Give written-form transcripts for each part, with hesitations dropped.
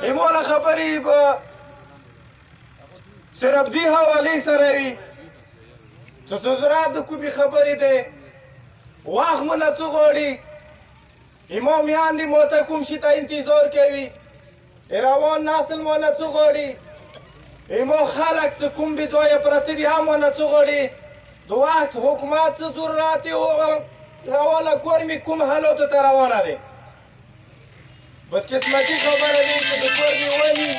ایمونه خبرې به صرف دې حوالې سره وي چې زراعت د کومې خبرې دی وخت مو نه څه غواړي ایمو میاندې مو ته کوم شي ته انتظار کوي روان نسل مو نه څه غواړي ایمو خلک چې کوم بې ځایه پراته دي هم ونه څه غواړي د وخت حکومت څه ضرورت یې روانه کور مې کوم حالاتو ته روانه دی بدقسمتي خبره دی چې د کور مې ونې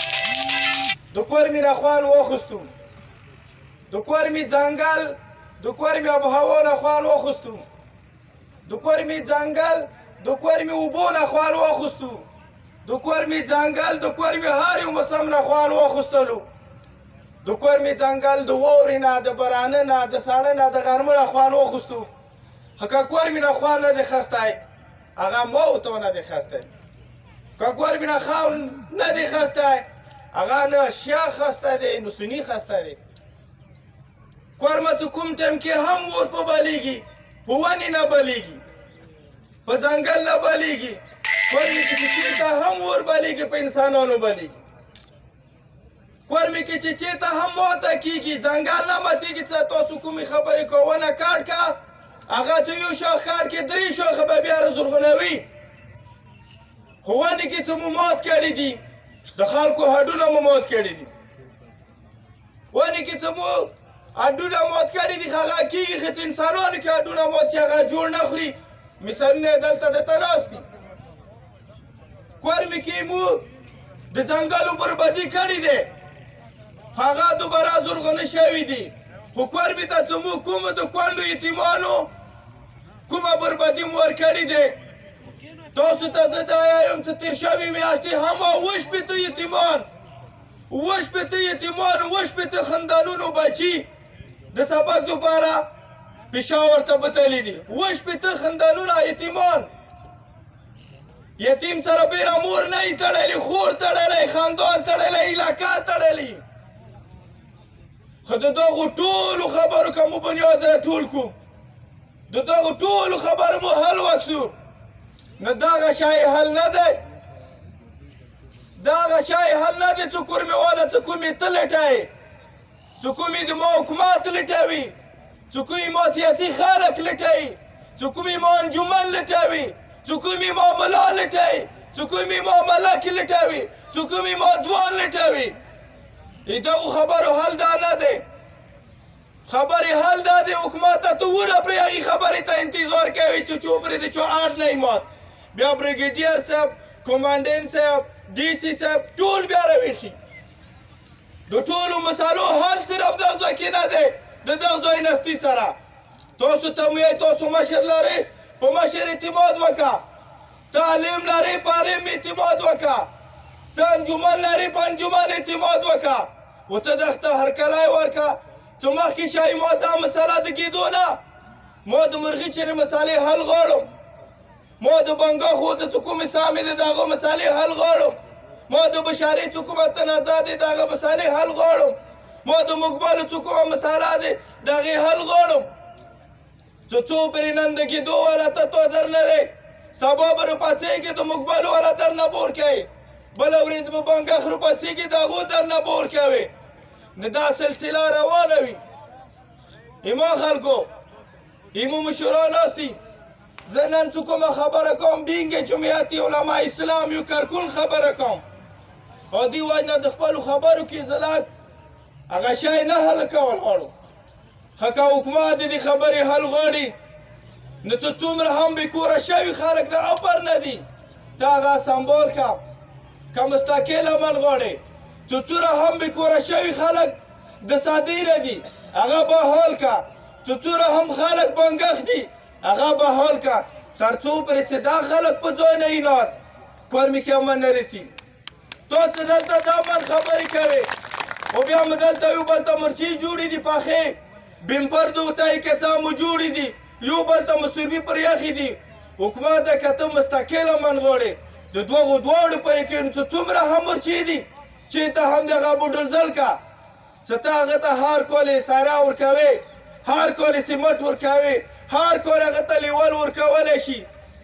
د کور مې نه خوان واخیستو د کور مې ځنګل د کور مې آب و هوا نه خوان واخیستو د کور مې ځنګل د کور مې اوبو نه خوان واخیستو د کور مې ځنګل د کور مې هر یو موسم نه خوان واخیستلو د کور مې ځنګل د واورې نه د بارانه نه د ساړه نه د غرمه نه خوان واخیستو خو که کور مې نه خوان نه دی خستی هغه موت نه دی خستی که کور مې نه خاون نه دی خستی هغه نه شیخ خسته دی نه سني خسته دی کور مې چې کوم ټایم کې هم اور په بلیږي په ونې نه بلیږي په ځنګل نه بلیږي کور مې چې چېرته هم اور بلیږي په انسانانو بلیږي کور مې کې چې چېرته هم ماته کېږي ځنګل نه ماتېږي څه تاسو کومې خبرې کوه ونه کاټ که هغه چې یو شاخ کاټ کې درې شاخه به بیا زرغونوي خو ونې کې څه مو مات کړي دي د خلکو هډونه مو مات کړي دي ونې کې څه مو هډونه مات کړي دي هغه کېږي خو چې انسانانو کې هډونه مات شي هغه جوړ نه خوري مثالونه یې دلته درته ناست دي کور مې کې مو د ځنګلو بربادي کړې دی هغه دوباره زرغونه شوي دي خو کور مې ته چې مو کومو د کونډو یتیمانو کومه بربادي مو ورکړې دی تاسو ته زه دا وایم چې تېر شوې میاشتې هم اووه شپېته یتیمان اووه شپېته یتیمان اووه شپېته خاندانونو بچي د سبق دپاره پېښور ته بتلي دي اووه شپېته خاندانونه یتیمان یتیم سره بیره مور نه یې تړلی خور تړلی خاندان تړلی علاقه تړلی خو د دغو ټولو خبرو که مو بنیاد را ټول کړو د دغو ټولو خبرو مو حل وکړو نو دغه شی حل نه دی دغه شی حل نه دی چې کورمې والا چې کومې ته لټوي چې کومې د ما حکومت لټوي چې کومې ما سیاسي خلک لټوي چې کومې ما انجمن لټوي چې کومې ما ملا لټوي چې کومې ما ملک لټوي چې کومې ما ځوان لټوي دغو خبرو حل دا نه دی خبرې حل دا دی حکومت ته ته وره پرې هغې خبرې ته انتظار کوي چې چوپ پرې د چا اټ نه مات بیا بریګیډیر صاحب کمانډنټ صاحب ډي سي صاحب ټول بیا راویښي د ټولو مسالو حل صرف دغه ځای کې نه دی د دغه ځای نستي سره تاسو ته مو تاسو مشر لرئ په مشر اعتماد وکړه تعلیم لرئ په عالم اعتماد وکړه ته انجمن لرې په انجمن اعتماد وکړه ورته دغه ته هرکلی ورکړه چې مخکې ښایي ما دا مسله د کېدو نه ما د مرغۍ چرې مسالې حل غواړم ما د بنګښو د چې کومې سامې دی د هغه مسالې حل غواړم ما د بشاري چې کومه تنازع دی د هغه مسالې حل غواړم ما د مقبلو چې کومه مساله دی د هغې حل غواړم چې څو پرې نن د کېدو والا ته تو در نه دی سبا به راپاڅېږي د مقبلو والا در نه بور کوي بله ورځ به بنګښ راپاڅېږي د هغو در نه بور کوي نو دا سلسله روانه وي ایما خلکو ایمو مشران هستي زه نن څه کومه خبره کوم بینګ جمعیت علما اسلام یو کارکون خبره کوم او دې وجه نه د خپلو خبرو کې اضالت هغه شی نه حل کول غواړو خو که حکومت د دې خبرې حل غواړي نو ته څومره هم بې کوره شوي خلک د ابر نه دي ته هغه سمبال که که مستقل عمل غواړي څو څوره هم بې کوره شوي خلک د سادې نه دي هغه به حل که څو څوره هم خلک بنګښ دي هغه به حل که تر څو پرې چې دا خلک په ځای نه وي ناست کور مې کې امن نه رسي تو چې دلته د امن خبرې کوې خو بیا مو دلته یو بل ته مرچي جوړې دي پاخې بمپردو ته کسان مو جوړې دي یو بل ته مو سروي پر یخې دي حکومت ته که ته مستقل امن غواړې د دغو دواړو پرې کې نو چې څومره هم مرچي دي چې ته هم دغه بوډل زل که چې ته هغه ته هر کولې ساره ورکوې هر کولې سیمټ ورکوې هر کور هغه ته لیول ورکولی شي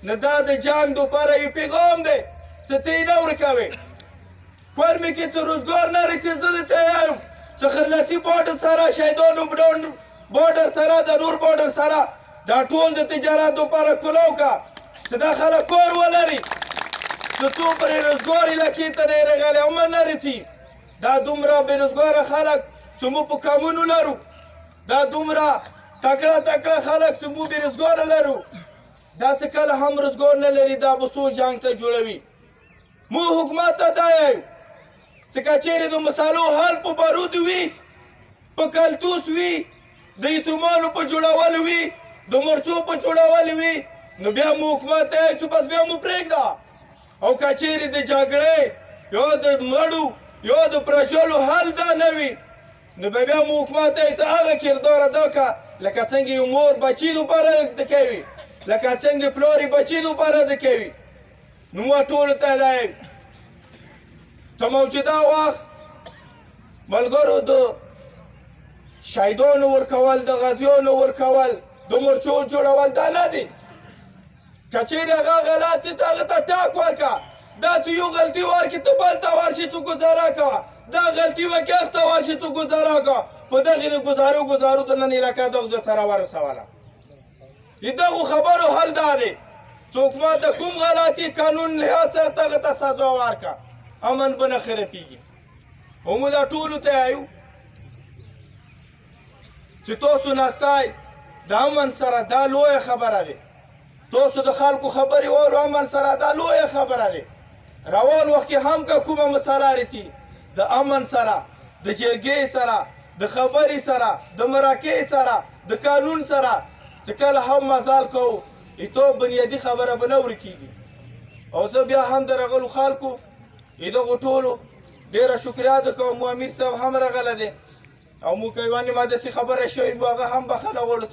نو دا د جنګ دپاره یو پیغام دی چې ته یې نه ورکوې کور مې کې څه روزګار نه لري چې زه درته وایم څه خلطي بارډر سره شهیدانو بارډر سره د نور بارډر سره دا ټول د تجارت دپاره کولو که چې دا خلک کور ولري چې څو پرې روزګار علاقې ته نه راغلی عمر نه رسي دا دومره بېروزګاره خلک چې موږ په کامونو لرو دا دومره تکړه تکړه خلک چې موږ بېروزګاره لرو دا څه کله هم روزګار نه لري دا به څوک جنګ ته جوړوي موږ حکومت ته دا یایو چې که چېرې د مسالو حل په بارود وي په کلتوس وي د یتیمانو په جوړول وي د مرچو په جوړول وي نو بیا مو حکومت ته چې بس بیا مو پرېږده او که چېرې د جګړې یا د مړو یا د پرچلو حل دا نه وي نو بیا مو حکومت ته ته هغه کردار ادا کړه لکه څنګه یو مور بچي دپاره د کوي لکه څنګه پلار یې بچي دپاره د کوي نو موږ ټولو ته دا یم ته موجوده وخت ملګرو د شهیدانو ورکول د غازیانو ورکول د مرچو جوړول دا نه دي که چېرې هغه غلط دي ته هغه ته ټاک ورکړه دا ته یو غلطي ورکړي ته بل ته ورشي ته ګزاره کوه دا غلطي وکړي هغه ته ورشي ته ګزاره کوه په دغې د ګزارو د نن علاقه دغه زه ته راورسوله د دغو خبرو حل دا دی چې حکومت د کوم غلطي قانون لحاظ سره ته هغه ته سزا ورکړه امن به نه خرابېږي او موږ دا ټولو ته وایو چې تاسو ناستئ د امن سره دا لویه خبره ده تاسو د خلکو خبرې واورو امن سره دا لویه خبره ده روان وخت کې هم که کومه مسله رسي د امن سره د جرګې سره د خبرې سره د مراکې سره د قانون سره چې کله هم مزال کوو ایتو بنیادي خبره به نه ورکېږي او زه بیا هم د راغلو خلکو دغو ټولو ډېره شکریه ادا کوم امیر صاحب هم راغلی دی او موږ که یوه نیمه داسې خبره شوې وي هغه هم بخښنه غواړو